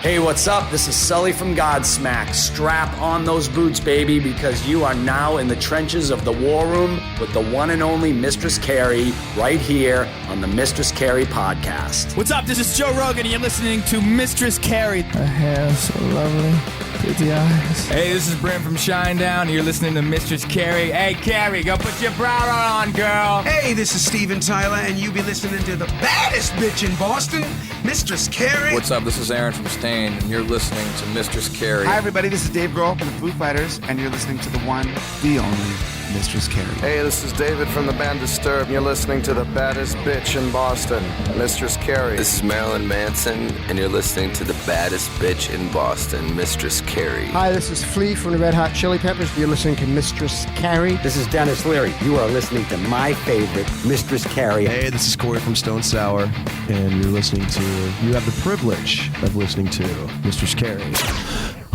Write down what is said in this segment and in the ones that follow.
Hey, what's up? This is Sully from Godsmack. Strap on those boots, baby, because you are now in the trenches of the war room with the one and only Mistress Carrie right here on the Mistress Carrie podcast. What's up? This is Joe Rogan, and you're listening to Mistress Carrie. Her hair so lovely, pretty eyes. Hey, this is Brent from Shinedown, and you're listening to Mistress Carrie. Hey, Carrie, go put your bra on, girl. Hey, this is Steven Tyler, and you be listening to the baddest bitch in Boston, Mistress Carrie. What's up? This is Aaron from Stain, and you're listening to Mistress Carrie. Hi, everybody. This is Dave Grohl from the Foo Fighters, and you're listening to the one, the only Mistress Carrie. Hey, this is David from the band Disturbed, and you're listening to the baddest bitch in Boston, Mistress Carrie. This is Marilyn Manson, and you're listening to the baddest bitch in Boston, Mistress Carrie. Hi, this is Flea from the Red Hot Chili Peppers. You're listening to Mistress Carrie. This is Dennis Leary. You are listening to my favorite, Mistress Carrie. Hey, this is Corey from Stone Sour, and you're listening to, you have the privilege of listening to Mistress Carrie.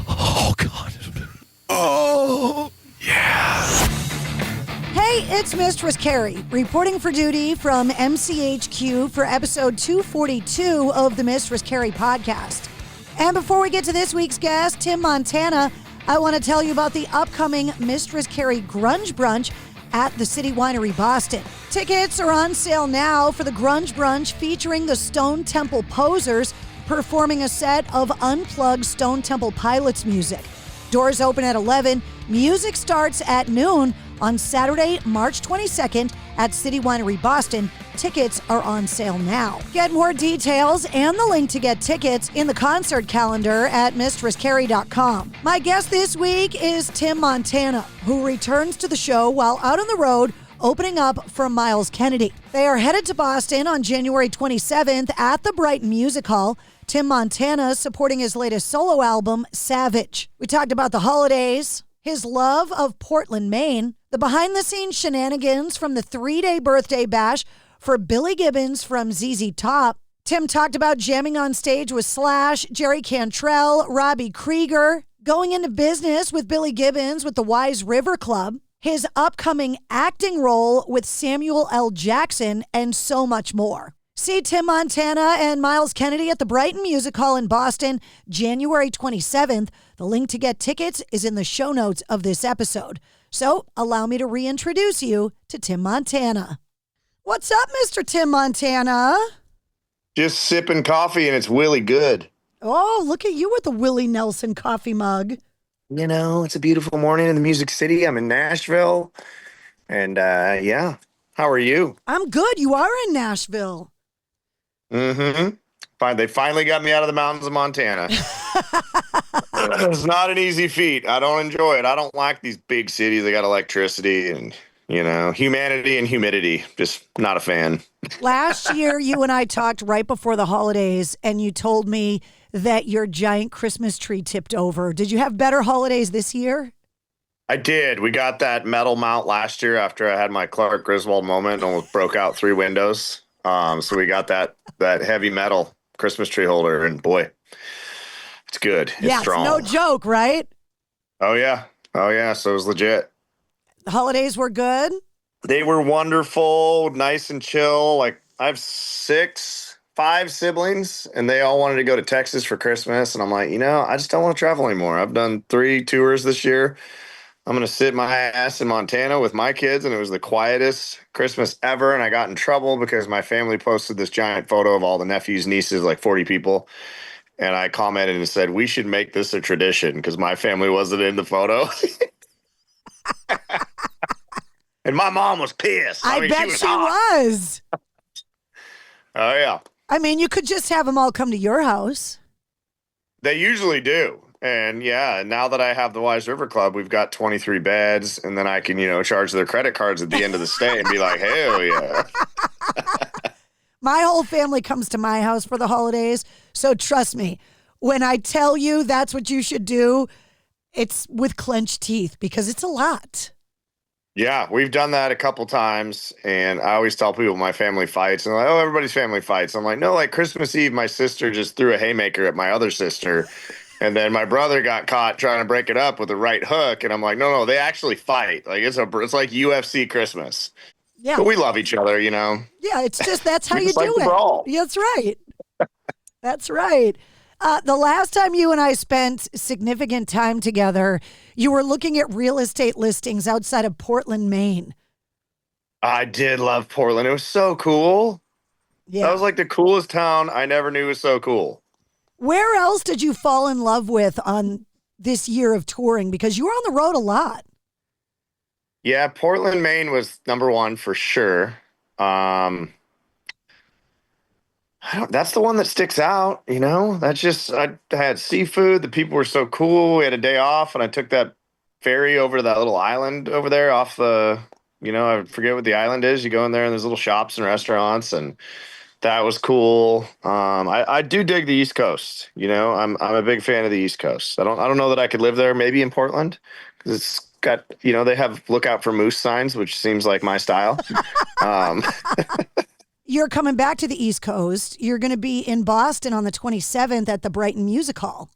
Oh, God. Oh, yeah. Hey, it's Mistress Carrie, reporting for duty from MCHQ for episode 242 of the Mistress Carrie podcast. And before we get to this week's guest, Tim Montana, I want to tell you about the upcoming Mistress Carrie Grunge Brunch at the City Winery Boston. Tickets are on sale now for the Grunge Brunch featuring the Stone Temple Posers performing a set of unplugged Stone Temple Pilots music. Doors open at 11. Music starts at noon on Saturday, March 22nd at City Winery Boston. Tickets are on sale now. Get more details and the link to get tickets in the concert calendar at mistresscarrie.com. My guest this week is Tim Montana, who returns to the show while out on the road opening up for Myles Kennedy. They are headed to Boston on January 27th at the Brighton Music Hall. Tim Montana supporting his latest solo album, Savage. We talked about the holidays, his love of Portland, Maine, the behind-the-scenes shenanigans from the 3-day birthday bash for Billy Gibbons from ZZ Top. Tim talked about jamming on stage with Slash, Jerry Cantrell, Robby Krieger, going into business with Billy Gibbons with the Wise River Club, his upcoming acting role with Samuel L. Jackson, and so much more. See Tim Montana and Myles Kennedy at the Brighton Music Hall in Boston, January 27th. The link to get tickets is in the show notes of this episode. So allow me to reintroduce you to Tim Montana. What's up, Mr. Tim Montana? Just sipping coffee, and it's really good. Oh, look at you with the Willie Nelson coffee mug. You know, it's a beautiful morning in the Music City. I'm in Nashville, and yeah. How are you? I'm good. You are in Nashville. Mm-hmm. Fine. They finally got me out of the mountains of Montana. It's not an easy feat. I don't enjoy it. I don't like these big cities. They got electricity and, you know, humanity and humidity. Just not a fan. Last year, you and I talked right before the holidays, and you told me that your giant Christmas tree tipped over. Did you have better holidays this year? I did. We got that metal mount last year after I had my Clark Griswold moment and almost broke out 3 windows. So we got that heavy metal Christmas tree holder, and boy, it's good. It's strong. No joke, right? Oh yeah. So it was legit. The holidays were good. They were wonderful, nice and chill. Like I have 5 siblings, and they all wanted to go to Texas for Christmas. And I'm like, I just don't want to travel anymore. I've done 3 tours this year. I'm going to sit my ass in Montana with my kids, and it was the quietest Christmas ever, and I got in trouble because my family posted this giant photo of all the nephews, nieces, like 40 people, and I commented and said, we should make this a tradition because my family wasn't in the photo. And my mom was pissed. I bet she was. Oh, yeah. I mean, you could just have them all come to your house. They usually do. And yeah, now that I have the Wise River Club, we've got 23 beds, and then I can, charge their credit cards at the end of the stay and be like, hell yeah. My whole family comes to my house for the holidays. So trust me, when I tell you that's what you should do, it's with clenched teeth because it's a lot. Yeah, we've done that a couple times, and I always tell people my family fights, and they're like, oh, everybody's family fights. I'm like, no, like Christmas Eve, my sister just threw a haymaker at my other sister. And then my brother got caught trying to break it up with a right hook. And I'm like, no, they actually fight. Like it's like UFC Christmas. Yeah. But we love each other, Yeah, it's just, that's how you do it. Brawl. That's right. That's right. The last time you and I spent significant time together, you were looking at real estate listings outside of Portland, Maine. I did love Portland. It was so cool. Yeah. That was like the coolest town I never knew was so cool. Where else did you fall in love with on this year of touring? Because you were on the road a lot. Yeah, Portland, Maine was number one for sure. That's the one that sticks out, you know? That's just, I had seafood. The people were so cool. We had a day off, and I took that ferry over to that little island over there off the, I forget what the island is. You go in there, and there's little shops and restaurants, and that was cool. I do dig the East Coast. I'm a big fan of the East Coast. I don't know that I could live there, maybe in Portland, because it's got, they have look out for moose signs, which seems like my style. You're coming back to the East Coast. You're going to be in Boston on the 27th at the Brighton Music Hall.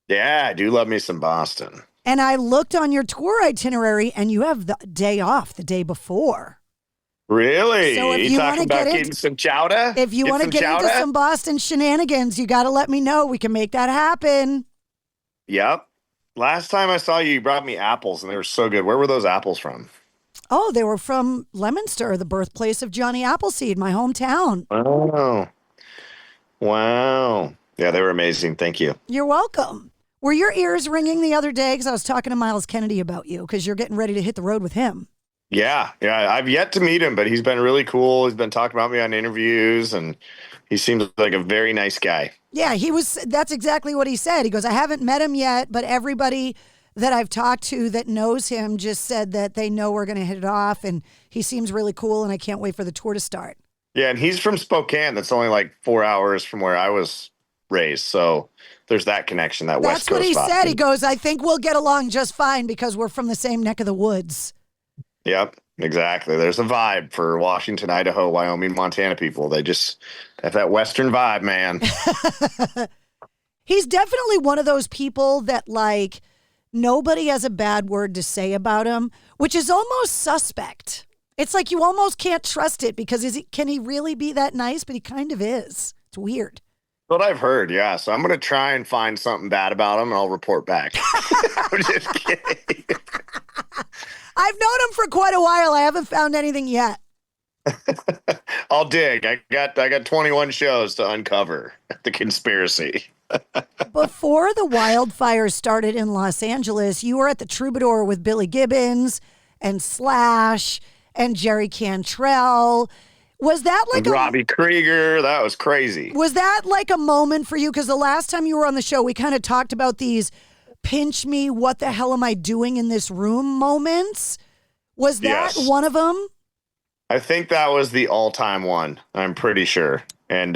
Yeah, I do love me some Boston. And I looked on your tour itinerary, and you have the day off the day before. Really? So if you want to get into some chowder, if you want to get into some Boston shenanigans, you got to let me know. We can make that happen. Yep. Last time I saw you, you brought me apples, and they were so good. Where were those apples from? Oh, they were from Leominster, the birthplace of Johnny Appleseed, my hometown. Oh, wow. Yeah, they were amazing. Thank you. You're welcome. Were your ears ringing the other day? Because I was talking to Myles Kennedy about you, because you're getting ready to hit the road with him. Yeah. I've yet to meet him, but he's been really cool. He's been talking about me on interviews, and he seems like a very nice guy. Yeah, that's exactly what he said. He goes, I haven't met him yet, but everybody that I've talked to that knows him just said that they know we're going to hit it off, and he seems really cool, and I can't wait for the tour to start. Yeah, and he's from Spokane. That's only like 4 hours from where I was raised, so there's that connection, that West Coast. That's what he vibe. said. He goes, I think we'll get along just fine because we're from the same neck of the woods. Yep, exactly. There's a vibe for Washington, Idaho, Wyoming, Montana people. They just have that Western vibe, man. He's definitely one of those people that, like, nobody has a bad word to say about him, which is almost suspect. It's like you almost can't trust it because can he really be that nice? But he kind of is. It's weird. What I've heard, yeah. So I'm going to try and find something bad about him, and I'll report back. I'm just kidding. I've known him for quite a while. I haven't found anything yet. I'll dig. I got 21 shows to uncover the conspiracy. Before the wildfires started in Los Angeles, you were at the Troubadour with Billy Gibbons and Slash and Jerry Cantrell. Was that like Robby Krieger? That was crazy. Was that like a moment for you? Because the last time you were on the show, we kind of talked about these pinch me, what the hell am I doing in this room moments. Was that one of them? I think that was the all-time one. I'm pretty sure. And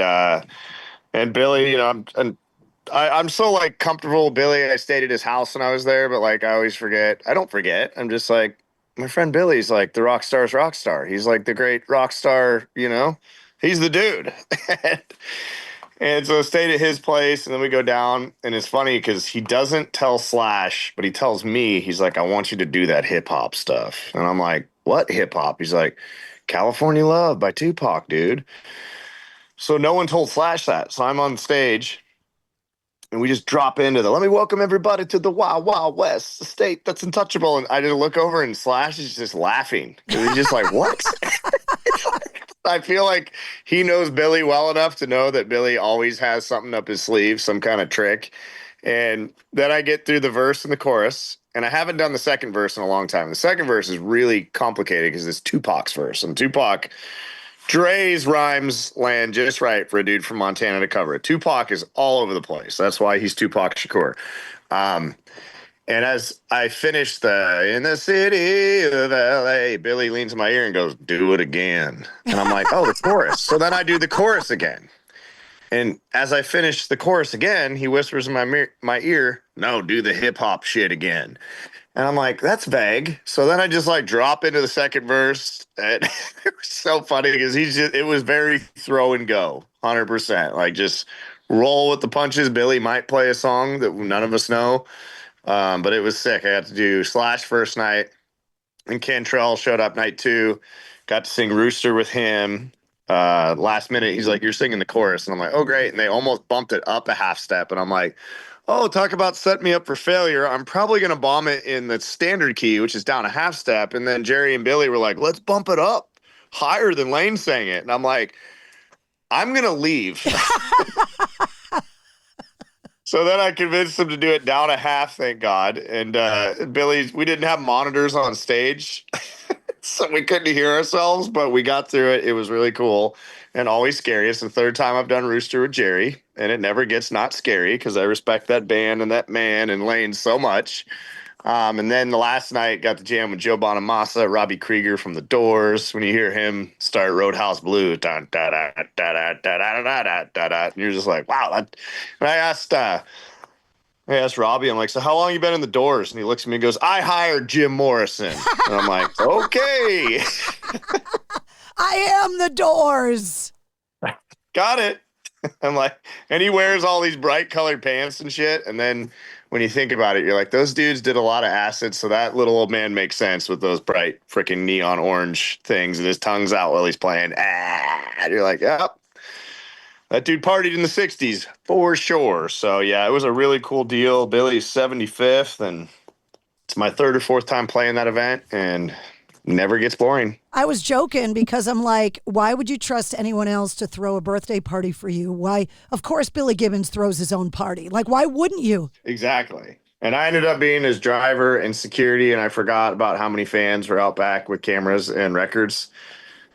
Billy, I'm so like comfortable with Billy. I stayed at his house when I was there, but like I always forget. I don't forget. I'm just like, my friend Billy's like the rock star's rock star. He's like the great rock star, he's the dude. And so I stayed at his place, and then we go down, and it's funny because he doesn't tell Slash, but he tells me, he's like, I want you to do that hip hop stuff. And I'm like, what hip hop? He's like, California Love by Tupac, dude. So no one told Slash that. So I'm on stage, and we just drop into let me welcome everybody to the Wild Wild West, the state that's untouchable. And I just look over, and Slash is just laughing. He's just like, what? I feel like he knows Billy well enough to know that Billy always has something up his sleeve, some kind of trick. And then I get through the verse and the chorus, and I haven't done the second verse in a long time. The second verse is really complicated because it's Tupac's verse. And Tupac, Dre's rhymes land just right for a dude from Montana to cover it. Tupac is all over the place. That's why he's Tupac Shakur. And as I finish in the city of LA, Billy leans in my ear and goes, do it again. And I'm like, oh, the chorus. So then I do the chorus again. And as I finish the chorus again, he whispers in my ear, no, do the hip hop shit again. And I'm like, that's vague. So then I just like drop into the second verse. And it was so funny because it was very throw and go, 100%. Like just roll with the punches. Billy might play a song that none of us know. But it was sick. I got to do Slash first night, and Cantrell showed up night 2. Got to sing Rooster with him. last minute, he's like, "You're singing the chorus," and I'm like, "Oh, great!" And they almost bumped it up a half step, and I'm like, "Oh, talk about setting me up for failure. I'm probably gonna bomb it in the standard key, which is down a half step." And then Jerry and Billy were like, "Let's bump it up higher than Lane sang it," and I'm like, "I'm gonna leave." So then I convinced him to do it down a half, thank God. And Billy, we didn't have monitors on stage, so we couldn't hear ourselves, but we got through it. It was really cool and always scary. It's the third time I've done Rooster with Jerry, and it never gets not scary because I respect that band and that man and Lane so much. And then the last night, got to jam with Joe Bonamassa, Robby Krieger from The Doors. When you hear him start Roadhouse Blues, and you're just like, wow. And I asked Robby, I'm like, "So how long you been in The Doors?" And he looks at me and goes, "I hired Jim Morrison." And I'm like, okay. I am The Doors. Got it. I'm like, and he wears all these bright colored pants and shit. And then when you think about it, you're like, those dudes did a lot of acid, so that little old man makes sense with those bright freaking neon orange things, and his tongue's out while he's playing. And you're like, yep, that dude partied in the 60s for sure. So yeah, it was a really cool deal. Billy's 75th, and it's my third or fourth time playing that event, and never gets boring. I was joking because I'm like, why would you trust anyone else to throw a birthday party for you? Why? Of course, Billy Gibbons throws his own party. Like, why wouldn't you? Exactly. And I ended up being his driver and security, and I forgot about how many fans were out back with cameras and records.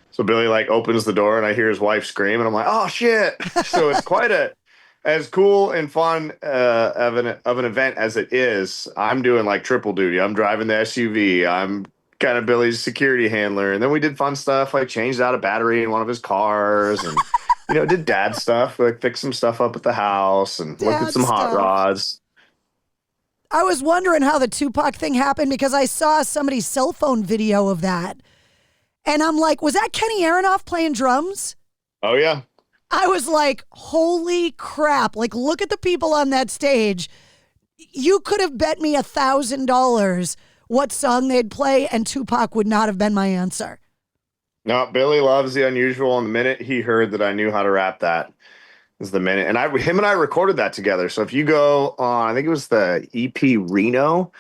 So Billy like opens the door, and I hear his wife scream, and I'm like, oh shit. So it's quite as cool and fun of an event as it is. I'm doing like triple duty. I'm driving the SUV. I'm kind of Billy's security handler. And then we did fun stuff, like changed out a battery in one of his cars and, did dad stuff, like fixed some stuff up at the house and looked at some hot rods. I was wondering how the Tupac thing happened because I saw somebody's cell phone video of that. And I'm like, was that Kenny Aronoff playing drums? Oh, yeah. I was like, holy crap. Like, look at the people on that stage. You could have bet me $1,000 what song they'd play, and Tupac would not have been my answer. No, Billy loves the unusual, and the minute he heard that I knew how to rap that is the minute. And him and I recorded that together. So if you go on, I think it was the EP Reno,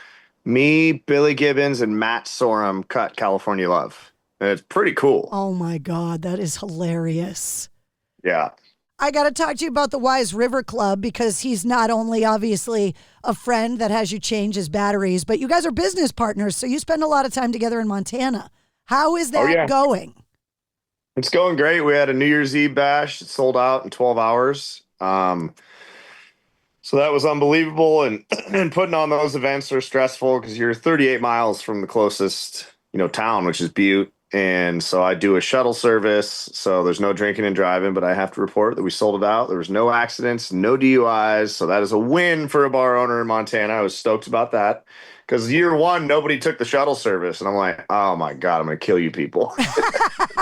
me, Billy Gibbons, and Matt Sorum cut California Love. And it's pretty cool. Oh my God, that is hilarious. Yeah. I got to talk to you about the Wise River Club because he's not only obviously a friend that has you change his batteries, but you guys are business partners, so you spend a lot of time together in Montana. How is that going? It's going great. We had a New Year's Eve bash. It sold out in 12 hours. So that was unbelievable. And putting on those events are stressful because you're 38 miles from the closest, town, which is Butte. And so I do a shuttle service. So there's no drinking and driving, but I have to report that we sold it out. There was no accidents, no DUIs. So that is a win for a bar owner in Montana. I was stoked about that because year one, nobody took the shuttle service. And I'm like, oh my God, I'm going to kill you people.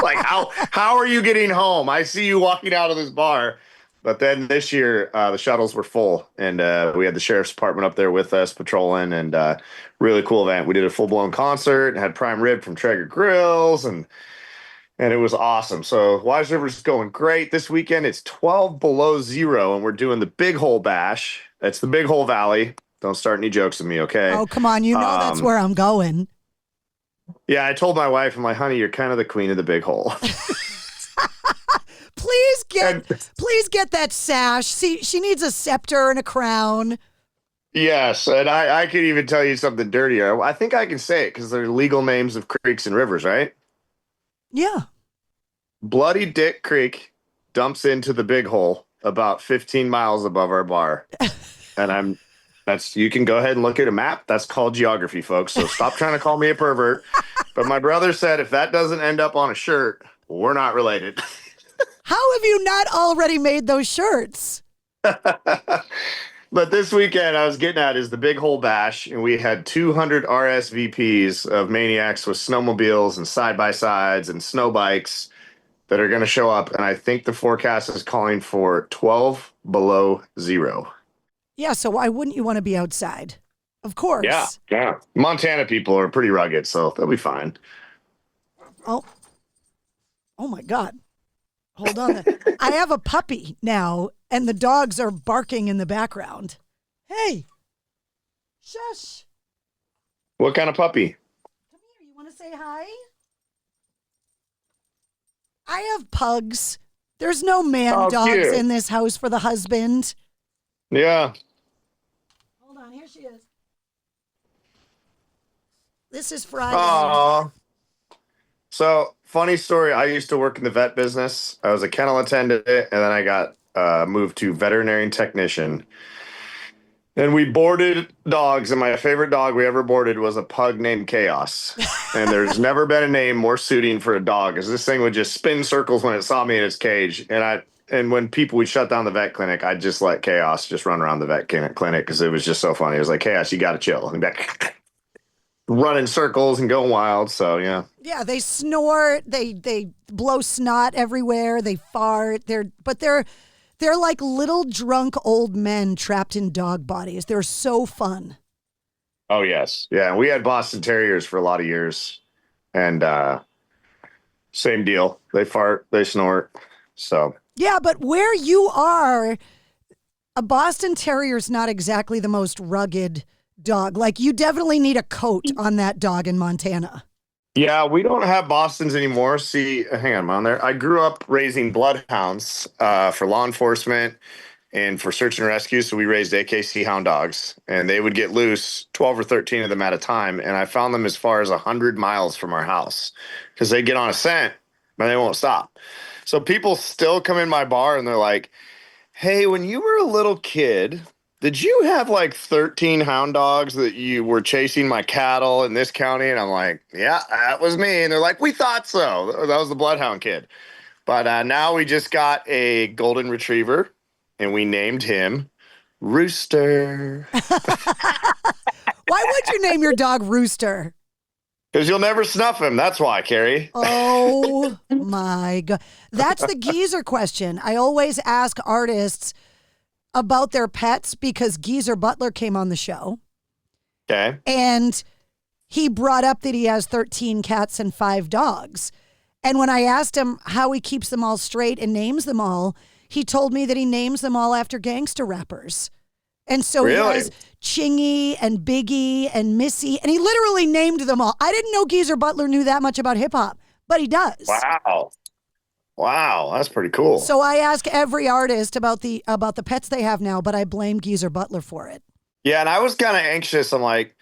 Like, how are you getting home? I see you walking out of this bar. But then this year, the shuttles were full, and we had the sheriff's department up there with us patrolling, and really cool event. We did a full-blown concert and had prime rib from Traeger Grills, and it was awesome. So Wise River's going great this weekend. It's 12 below zero, and we're doing the Big Hole Bash. That's the Big Hole Valley. Don't start any jokes with me, okay? Oh, come on. That's where I'm going. Yeah, I told my wife, I'm like, honey, you're kind of the queen of the Big Hole. Please get that sash. See, she needs a scepter and a crown. Yes, and I could even tell you something dirtier. I think I can say it because they're legal names of creeks and rivers, right? Yeah. Bloody Dick Creek dumps into the Big Hole about 15 miles above our bar. And you can go ahead and look at a map. That's called geography, folks. So stop trying to call me a pervert. But my brother said if that doesn't end up on a shirt, we're not related. How have you not already made those shirts? But this weekend I was getting at is the Big Hole Bash, and we had 200 RSVPs of maniacs with snowmobiles and side-by-sides and snow bikes that are going to show up, and I think the forecast is calling for 12 below zero. Yeah, so why wouldn't you want to be outside? Of course. Yeah. Montana people are pretty rugged, so they'll be fine. Oh my God. Hold on. I have a puppy now, and the dogs are barking in the background. Hey. Shush. What kind of puppy? Come here. You want to say hi? I have pugs. There's no man dogs cute. in this house for the husband. Yeah. Hold on. Here she is. This is Friday. Aww. So, funny story. I used to work in the vet business. I was a kennel attendant, and then I got moved to veterinarian technician. And we boarded dogs, and my favorite dog we ever boarded was a pug named Chaos. And there's never been a name more suiting for a dog, because this thing would just spin circles when it saw me in its cage. And when people would shut down the vet clinic, I'd just let Chaos just run around the vet clinic because it was just so funny. It was like, Chaos, you got to chill. And running circles and going wild. So, yeah. Yeah, they snort, they blow snot everywhere, they fart. They're like little drunk old men trapped in dog bodies. They're so fun. Oh, yes. Yeah, we had Boston Terriers for a lot of years. And same deal. They fart, they snort. So. Yeah, but where you are, a Boston Terrier's not exactly the most rugged dog. Like, you definitely need a coat on that dog in Montana. Yeah, we don't have Bostons anymore. See, hang on, I'm on there. I grew up raising bloodhounds for law enforcement and for search and rescue. So we raised AKC hound dogs, and they would get loose, 12 or 13 of them at a time. And I found them as far as 100 miles from our house because they get on a scent, but they won't stop. So people still come in my bar and they're like, hey, when you were a little kid, did you have like 13 hound dogs that you were chasing my cattle in this county? And I'm like, yeah, that was me. And they're like, we thought so. That was the bloodhound kid. But now we just got a golden retriever, and we named him Rooster. Why would you name your dog Rooster? Because you'll never snuff him. That's why, Carrie. Oh, my God. That's the geezer question. I always ask artists about their pets because Geezer Butler came on the show. Okay. And he brought up that he has 13 cats and 5 dogs. And when I asked him how he keeps them all straight and names them all, he told me that he names them all after gangster rappers. And so he has Chingy and Biggie and Missy, and he literally named them all. I didn't know Geezer Butler knew that much about hip hop, but he does. Wow, that's pretty cool. So I ask every artist about the pets they have now, but I blame Geezer Butler for it. Yeah, and I was kind of anxious. I'm like,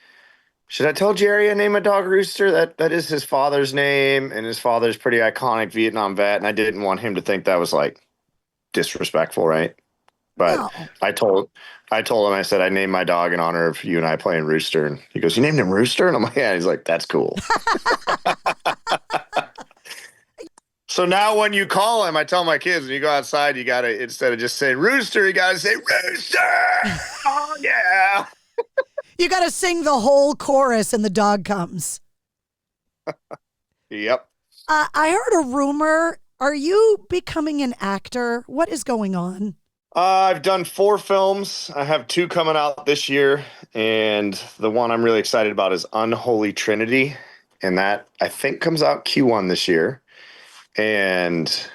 should I tell Jerry I name a dog Rooster? That is his father's name, and his father's pretty iconic Vietnam vet, and I didn't want him to think that was like disrespectful, right? But no. I told him, I said, I named my dog in honor of you and I playing Rooster. And he goes, you named him Rooster? And I'm like, yeah. He's like, that's cool. So now when you call him, I tell my kids, when you go outside, you got to, instead of just saying Rooster, you got to say Rooster. Oh, yeah. You got to sing the whole chorus and the dog comes. Yep. I heard a rumor. Are you becoming an actor? What is going on? I've done 4 films. I have 2 coming out this year. And the one I'm really excited about is Unholy Trinity. And that, I think, comes out Q1 this year. And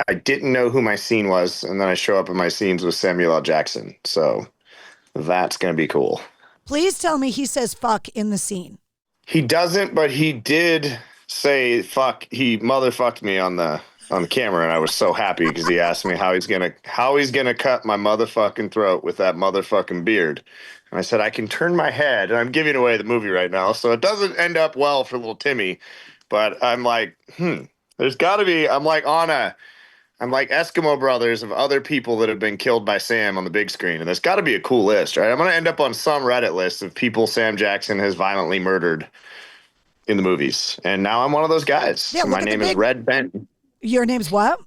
I didn't know who my scene was. And then I show up in my scenes with Samuel L. Jackson. So that's going to be cool. Please tell me he says fuck in the scene. He doesn't, but he did say fuck. He motherfucked me on the camera, and I was so happy because he asked me how he's gonna cut my motherfucking throat with that motherfucking beard. And I said, I can turn my head, and I'm giving away the movie right now, so it doesn't end up well for little Timmy. But I'm like, there's got to be. I'm like Eskimo Brothers of other people that have been killed by Sam on the big screen, and there's got to be a cool list, right? I'm gonna end up on some Reddit list of people Sam Jackson has violently murdered in the movies, and now I'm one of those guys. Yeah, so my name is Red Benton. Your name's what?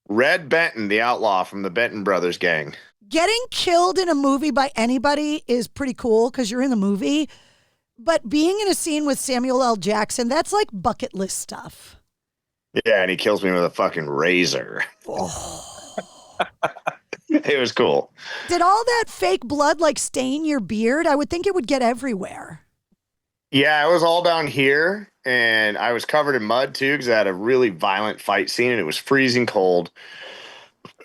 Red Benton, the outlaw from the Benton Brothers gang. Getting killed in a movie by anybody is pretty cool because you're in the movie. But being in a scene with Samuel L. Jackson, that's like bucket list stuff. Yeah, and he kills me with a fucking razor. Oh. It was cool. Did all that fake blood like stain your beard? I would think it would get everywhere. Yeah, it was all down here, and I was covered in mud too because I had a really violent fight scene, and it was freezing cold.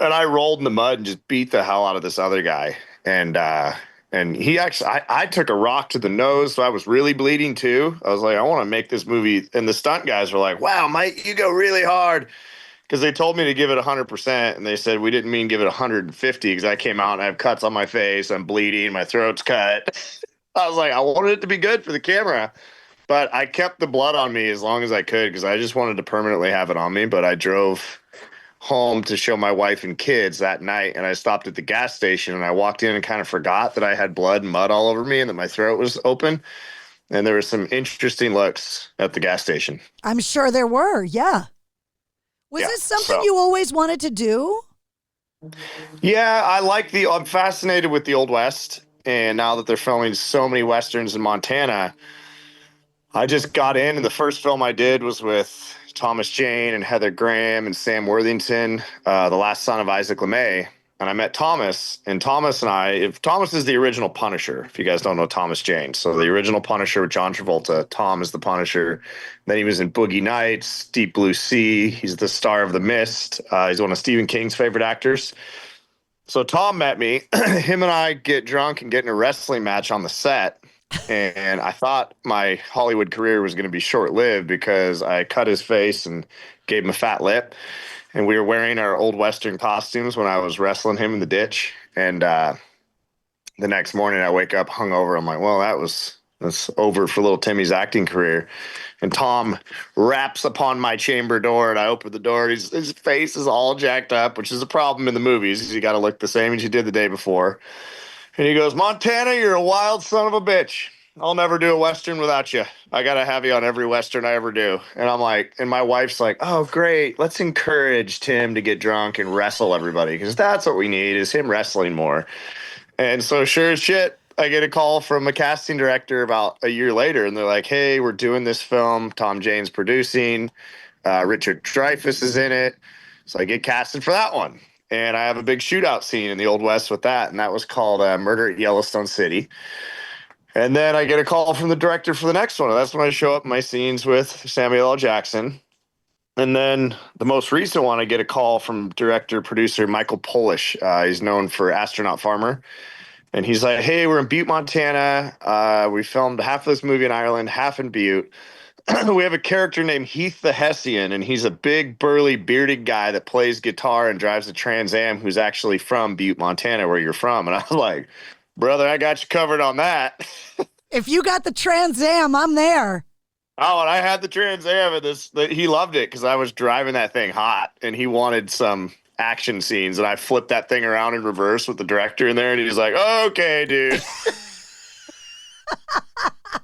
And I rolled in the mud and just beat the hell out of this other guy. And he actually, I took a rock to the nose, so I was really bleeding too. I was like, I want to make this movie. And the stunt guys were like, "Wow, Mike, you go really hard," because they told me to give it 100%, and they said we didn't mean give it 150 because I came out and I have cuts on my face, I'm bleeding, my throat's cut. I was like, I wanted it to be good for the camera. But I kept the blood on me as long as I could because I just wanted to permanently have it on me. But I drove home to show my wife and kids that night, and I stopped at the gas station, and I walked in and kind of forgot that I had blood and mud all over me and that my throat was open. And there were some interesting looks at the gas station. I'm sure there were. Yeah. Was this something you always wanted to do? Yeah, I'm fascinated with the Old West. And now that they're filming so many Westerns in Montana, I just got in, and the first film I did was with Thomas Jane and Heather Graham and Sam Worthington, The Last Son of Isaac LeMay. And I met Thomas, and Thomas is the original Punisher, if you guys don't know Thomas Jane. So the original Punisher with John Travolta, Tom is the Punisher. Then he was in Boogie Nights, Deep Blue Sea. He's the star of The Mist. He's one of Stephen King's favorite actors. So Tom met me. Him and I get drunk and get in a wrestling match on the set. And I thought my Hollywood career was going to be short-lived because I cut his face and gave him a fat lip. And we were wearing our old Western costumes when I was wrestling him in the ditch. And the next morning I wake up hungover. I'm like, well, that's over for little Timmy's acting career. And Tom raps upon my chamber door, and I open the door, and his face is all jacked up, which is a problem in the movies. You got to look the same as you did the day before. And he goes, Montana, you're a wild son of a bitch. I'll never do a Western without you. I got to have you on every Western I ever do. And I'm like, and my wife's like, oh, great. Let's encourage Tim to get drunk and wrestle everybody because that's what we need is him wrestling more. And so sure as shit, I get a call from a casting director about a year later, and they're like, hey, we're doing this film. Tom Jane's producing. Richard Dreyfuss is in it. So I get casted for that one. And I have a big shootout scene in the Old West with that, and that was called Murder at Yellowstone City. And then I get a call from the director for the next one. And that's when I show up in my scenes with Samuel L. Jackson. And then the most recent one, I get a call from director-producer Michael Polish. He's known for Astronaut Farmer. And he's like, hey, we're in Butte, Montana. We filmed half of this movie in Ireland, half in Butte. We have a character named Heath the Hessian, and he's a big, burly, bearded guy that plays guitar and drives a Trans Am who's actually from Butte, Montana, where you're from. And I was like, brother, I got you covered on that. If you got the Trans Am, I'm there. Oh, and I had the Trans Am, and he loved it because I was driving that thing hot, and he wanted some action scenes, and I flipped that thing around in reverse with the director in there, and he's like, okay, dude.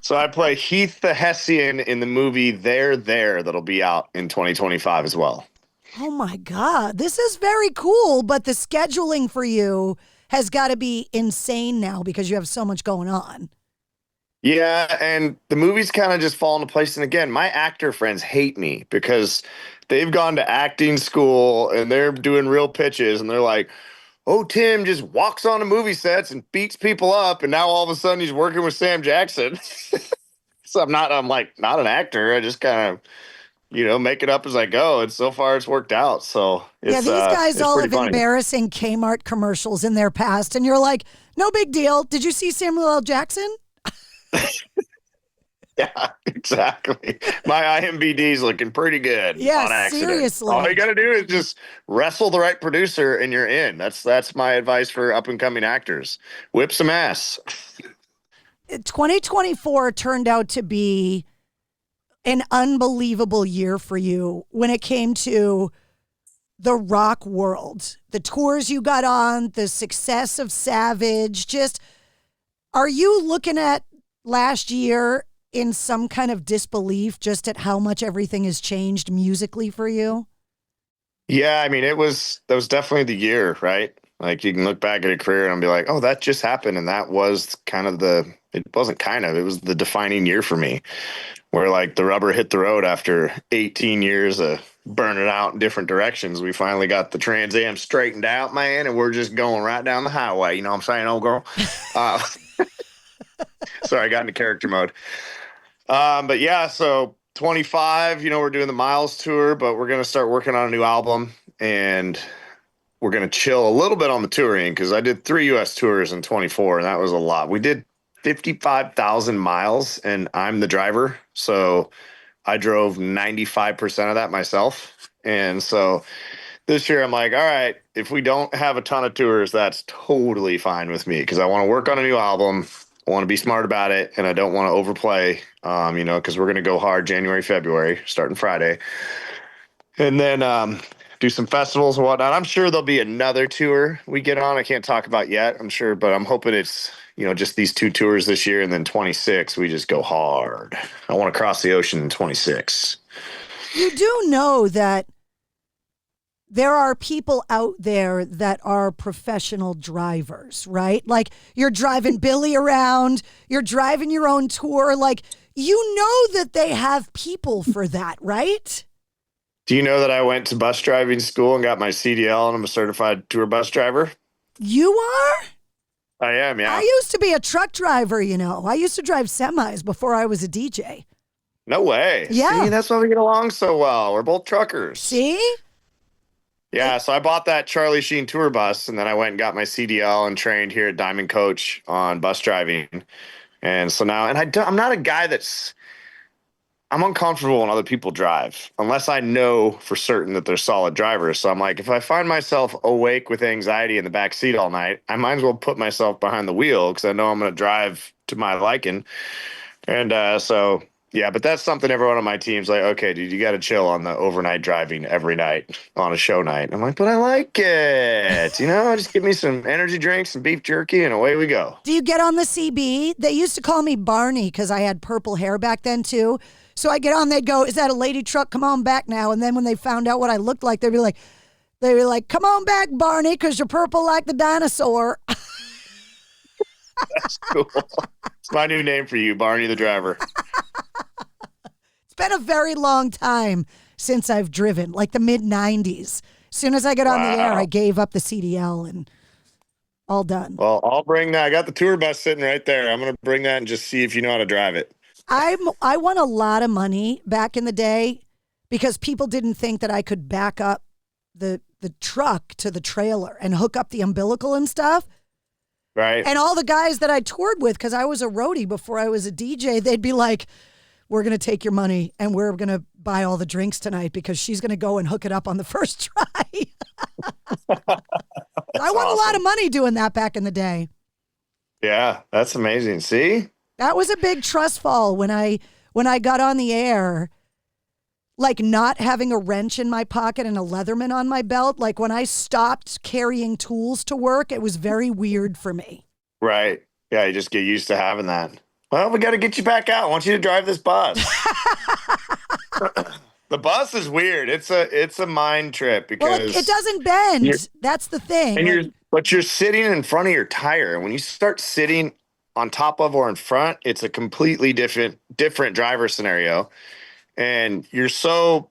So I play Heath the Hessian in the movie There that'll be out in 2025 as well. Oh my God, this is very cool, but the scheduling for you has got to be insane now because you have so much going on. Yeah, and the movies kind of just fall into place. And again, my actor friends hate me because they've gone to acting school and they're doing real pitches, and they're like, oh, Tim just walks on the movie sets and beats people up, and now all of a sudden he's working with Sam Jackson. So I'm not an actor. I just kind of, make it up as I go. And so far it's worked out. So these guys all have embarrassing Kmart commercials in their past, and you're like, no big deal. Did you see Samuel L. Jackson? Yeah, exactly. My IMBD's looking pretty good. Yeah, on accident. seriously. All you got to do is just wrestle the right producer and you're in. That's my advice for up and coming actors. Whip some ass. 2024 turned out to be an unbelievable year for you when it came to the rock world. The tours you got on, the success of Savage. Just, are you looking at last year in some kind of disbelief just at how much everything has changed musically for you? Yeah, I mean, that was definitely the year, right? Like you can look back at a career and be like, oh, that just happened. And that was it was the defining year for me where like the rubber hit the road after 18 years of burning out in different directions. We finally got the Trans Am straightened out, man. And we're just going right down the highway. You know what I'm saying, old girl? Sorry, I got into character mode. But yeah, so 25, we're doing the Myles tour, but we're going to start working on a new album, and we're going to chill a little bit on the touring because I did 3 U.S. tours in 24, and that was a lot. We did 55,000 miles, and I'm the driver, so I drove 95% of that myself. And so this year I'm like, all right, if we don't have a ton of tours, that's totally fine with me because I want to work on a new album. I want to be smart about it, and I don't want to overplay, because we're going to go hard January, February, starting Friday. And then do some festivals and whatnot. I'm sure there'll be another tour we get on. I can't talk about yet, I'm sure, but I'm hoping it's, just these 2 tours this year, and then 26, we just go hard. I want to cross the ocean in 26. You do know that there are people out there that are professional drivers, right? Like you're driving Billy around, you're driving your own tour. Like, you know that they have people for that, right? Do you know that I went to bus driving school and got my CDL and I'm a certified tour bus driver? You are? I am, yeah. I used to be a truck driver, I used to drive semis before I was a DJ. No way. Yeah. See, that's why we get along so well. We're both truckers. See? Yeah, so I bought that Charlie Sheen tour bus, and then I went and got my CDL and trained here at Diamond Coach on bus driving. And so now, I'm not a guy I'm uncomfortable when other people drive, unless I know for certain that they're solid drivers. So I'm like, if I find myself awake with anxiety in the back seat all night, I might as well put myself behind the wheel because I know I'm going to drive to my liking. And so, yeah, but that's something everyone on my team's like, okay, dude, you got to chill on the overnight driving every night on a show night. I'm like, but I like it. Just give me some energy drinks, some beef jerky, and away we go. Do you get on the CB? They used to call me Barney because I had purple hair back then, too. So I get on, they'd go, is that a lady truck? Come on back now. And then when they found out what I looked like, they'd be like, come on back, Barney, because you're purple like the dinosaur. That's cool. It's my new name for you, Barney the driver. It's been a very long time since I've driven, like the mid-90s. As soon as I get on the air, I gave up the CDL and all done. Well, I'll bring that. I got the tour bus sitting right there. I'm going to bring that and just see if you know how to drive it. I won a lot of money back in the day because people didn't think that I could back up the truck to the trailer and hook up the umbilical and stuff. Right. And all the guys that I toured with, because I was a roadie before I was a DJ, they'd be like, we're going to take your money and we're going to buy all the drinks tonight because she's going to go and hook it up on the first try. I won a lot of money doing that back in the day. Yeah, that's amazing. See? That was a big trust fall when I got on the air, like not having a wrench in my pocket and a Leatherman on my belt. Like when I stopped carrying tools to work, it was very weird for me. Right. Yeah, you just get used to having that. Well, we got to get you back out. I want you to drive this bus. The bus is weird. It's a mind trip because it doesn't bend. That's the thing. But you're sitting in front of your tire. And when you start sitting on top of or in front, it's a completely different driver scenario. And there's so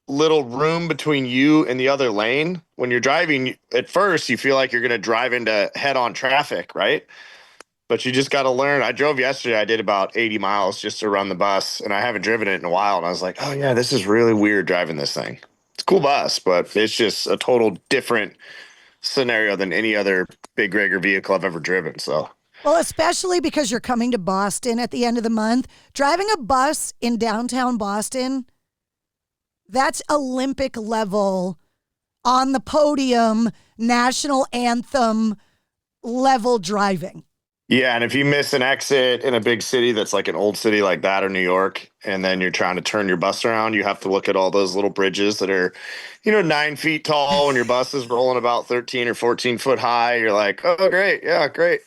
little room between you and the other lane. When you're driving, at first you feel like you're going to drive into head-on traffic, right? But you just got to learn. I drove yesterday. I did about 80 miles just to run the bus, and I haven't driven it in a while. And I was like, oh yeah, this is really weird driving this thing. It's a cool bus, but it's just a total different scenario than any other big rigger vehicle I've ever driven. So. Well, especially because you're coming to Boston at the end of the month. Driving a bus in downtown Boston, that's Olympic level, on the podium, national anthem level driving. Yeah, and if you miss an exit in a big city that's like an old city like that or New York, and then you're trying to turn your bus around, you have to look at all those little bridges that are, 9 feet tall when your bus is rolling about 13 or 14 foot high. You're like, oh, great. Yeah, great.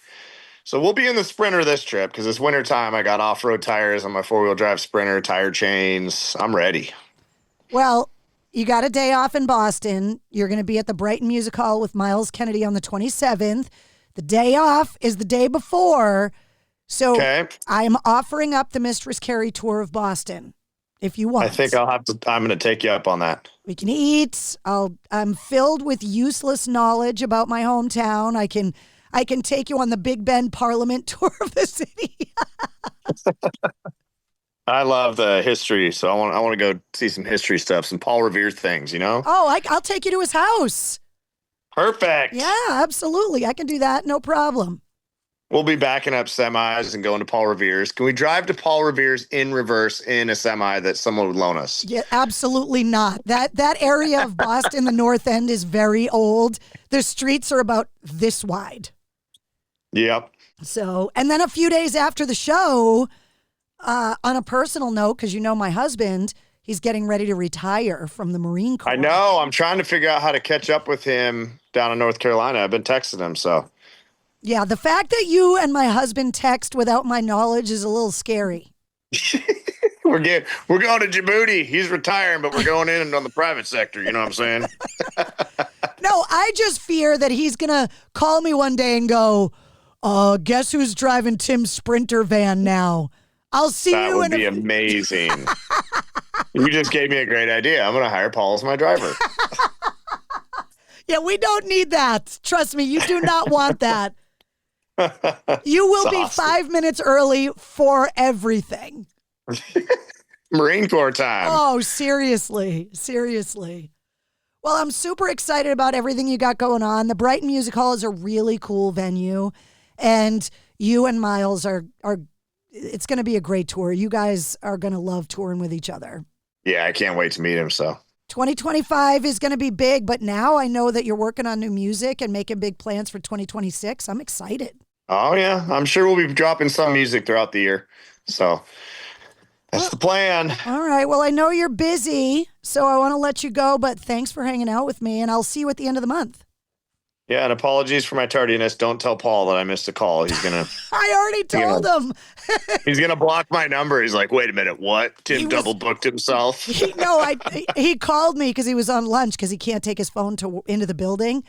So we'll be in the Sprinter this trip because it's wintertime. I got off-road tires on my four-wheel drive Sprinter, tire chains. I'm ready. Well, you got a day off in Boston. You're going to be at the Brighton Music Hall with Myles Kennedy on the 27th. The day off is the day before. So I'm offering up the Mistress Carrie tour of Boston if you want. I think I'm going to take you up on that. We can eat. I'm filled with useless knowledge about my hometown. I can take you on the Big Ben Parliament tour of the city. I love the history, so I want to go see some history stuff, some Paul Revere things, you know? Oh, I'll take you to his house. Perfect. Yeah, absolutely. I can do that. No problem. We'll be backing up semis and going to Paul Revere's. Can we drive to Paul Revere's in reverse in a semi that someone would loan us? Yeah, absolutely not. That area of Boston, the North End, is very old. The streets are about this wide. Yep. So, and then a few days after the show, on a personal note, because you know my husband, he's getting ready to retire from the Marine Corps. I know. I'm trying to figure out how to catch up with him down in North Carolina. I've been texting him, so. Yeah, the fact that you and my husband text without my knowledge is a little scary. We're going to Djibouti. He's retiring, but we're going in on the private sector. You know what I'm saying? No, I just fear that he's going to call me one day and go, guess who's driving Tim's Sprinter van now? I'll see you. That would be amazing. You just gave me a great idea. I'm going to hire Paul as my driver. Yeah, we don't need that. Trust me, you do not want that. You will be 5 minutes early for everything. Marine Corps time. Oh, seriously. Well, I'm super excited about everything you got going on. The Brighton Music Hall is a really cool venue, and you and Myles are it's going to be a great tour. You guys are going to love touring with each other. Yeah, I can't wait to meet him, so. 2025 is going to be big, but now I know that you're working on new music and making big plans for 2026. I'm excited. Oh, yeah. I'm sure we'll be dropping some music throughout the year. So that's the plan. All right. Well, I know you're busy, so I want to let you go, but thanks for hanging out with me, and I'll see you at the end of the month. Yeah, and apologies for my tardiness. Don't tell Paul that I missed a call. He's going to... I already told him. He's going to block my number. He's like, wait a minute, what? Tim double booked himself? He called me because he was on lunch because he can't take his phone into the building.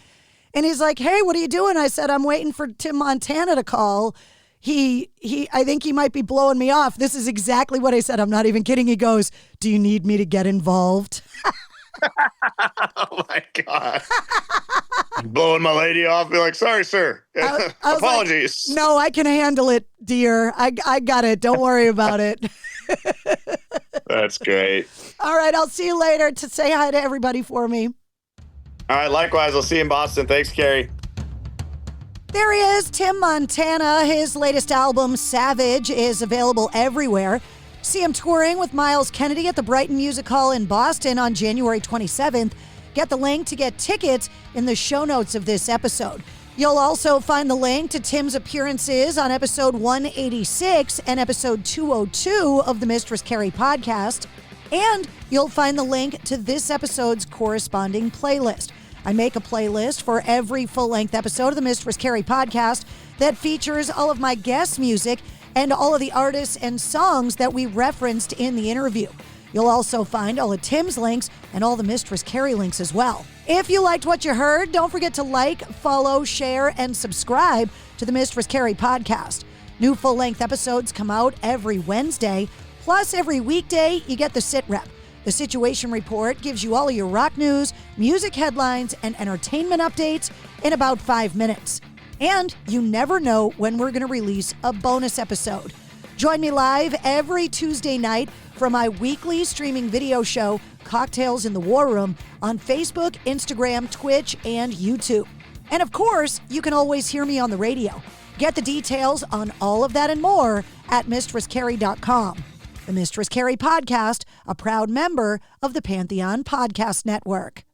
And he's like, hey, what are you doing? I said, I'm waiting for Tim Montana to call. I think he might be blowing me off. This is exactly what I said. I'm not even kidding. He goes, do you need me to get involved? Oh, my God. Blowing my lady off. Be like, sorry, sir. I Apologies. Like, no, I can handle it, dear. I got it. Don't worry about it. That's great. All right. I'll see you later. To say hi to everybody for me. All right. Likewise. I'll see you in Boston. Thanks, Carrie. There he is, Tim Montana. His latest album, Savage, is available everywhere. See him touring with Myles Kennedy at the Brighton Music Hall in Boston on January 27th. Get the link to get tickets in the show notes of this episode. You'll also find the link to Tim's appearances on episode 186 and episode 202 of the Mistress Carrie podcast. And you'll find the link to this episode's corresponding playlist. I make a playlist for every full-length episode of the Mistress Carrie podcast that features all of my guest music and all of the artists and songs that we referenced in the interview. You'll also find all of Tim's links and all the Mistress Carrie links as well. If you liked what you heard, don't forget to like, follow, share, and subscribe to the Mistress Carrie podcast. New full-length episodes come out every Wednesday, plus every weekday you get the Sit Rep. The Situation Report gives you all of your rock news, music headlines, and entertainment updates in about 5 minutes. And you never know when we're going to release a bonus episode. Join me live every Tuesday night for my weekly streaming video show, Cocktails in the War Room, on Facebook, Instagram, Twitch, and YouTube. And of course, you can always hear me on the radio. Get the details on all of that and more at MistressCarrie.com. The Mistress Carrie podcast, a proud member of the Pantheon Podcast Network.